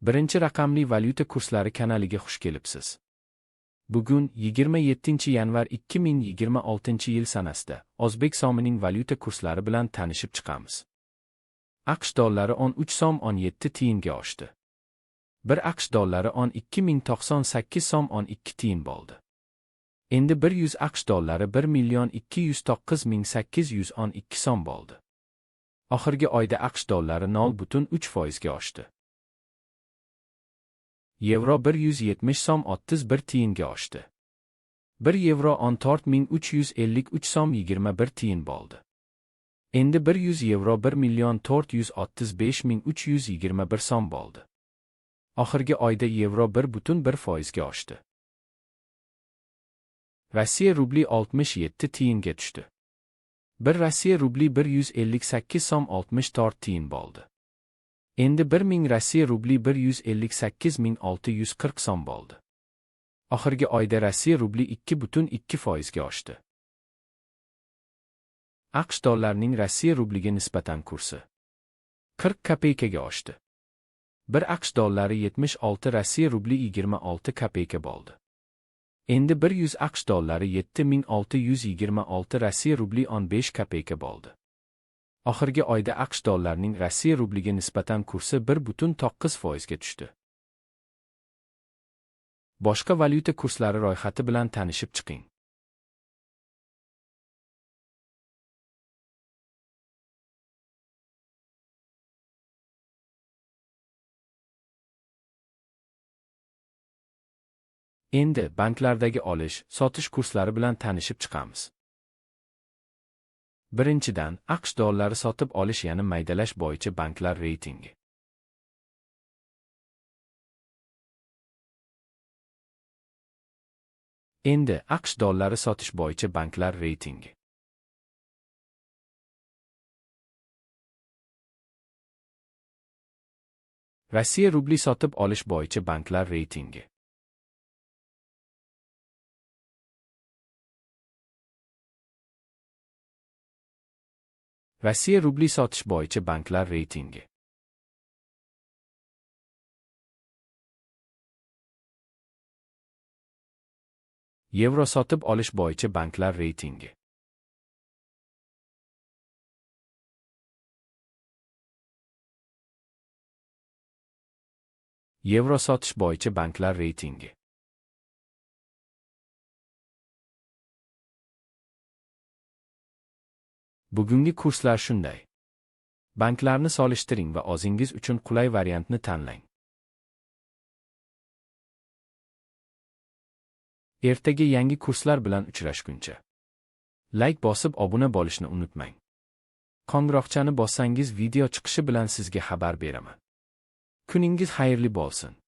Birinchi raqamli valyuta kurslari kanaliga xush kelibsiz. Bugun 27-yanvar 2026-yil sanasida O'zbek so'mining valyuta kurslari bilan tanishib chiqamiz. AQSh dollari 13 so'm 17 tiyinga oshdi. 1 AQSh dollari 12.098 so'm 12 tiyin bo'ldi. Endi 100 AQSh dollari 1.209.812 so'm bo'ldi. Oxirgi oyda AQSh dollari 0.3% ga oshdi. Yevro 170 so'm 31 tiyinga oshdi. 1 yevro 14.353 so'm 21 tiyin bo'ldi. Endi 100 yevro 1.435.321 so'm bo'ldi. Oxirgi oyda yevro 1.1% ga oshdi. Rossiya rubli 67 tiyinga tushdi. 1 Rossiya rubli 158 so'm 64 tiyin bo'ldi. Endi 1000 Rossiya rubli 158.640 so'm bo'ldi. Oxirgi oyda Rossiya rubli 2.2% ga oshdi. AQSh dollarining Rossiya rubliga nisbatan kursi 40 kopeykaga oshdi. 1 AQSh dollari 76 Rossiya rubli 26 kopeyka bo'ldi. Endi 100 AQSh dollari 7626 Rossiya rubli 15 kopeyka bo'ldi. Oxirgi oyda AQSh dollarining Rossiya rubliga nisbatan kursi 1.9% ga tushdi. Boshqa valyuta kurslari ro'yxati bilan tanishib chiqing. Endi banklardagi olish-sotish kurslari bilan tanishib chiqamiz. Birinchidan, AQSh dollari sotib olish ya'ni maydalash bo'yicha banklar reytingi. Endi AQSh dollari sotish bo'yicha banklar reytingi. Rossiya rubli sotib olish bo'yicha banklar reytingi. Rossiya rubli sotish bo'yicha banklar reytingi. Yevro sotib olish bo'yicha banklar reytingi. Yevro sotish bo'yicha banklar reytingi. Bugungi kurslar shunday. Banklarni solishtiring va o'zingiz uchun qulay variantni tanlang. Ertaga yangi kurslar bilan uchrashguncha like bosib obuna bo'lishni unutmang. Qo'ng'iroqchani bossangiz video chiqishi bilan sizga xabar beraman. Kuningiz xayrli bo'lsin.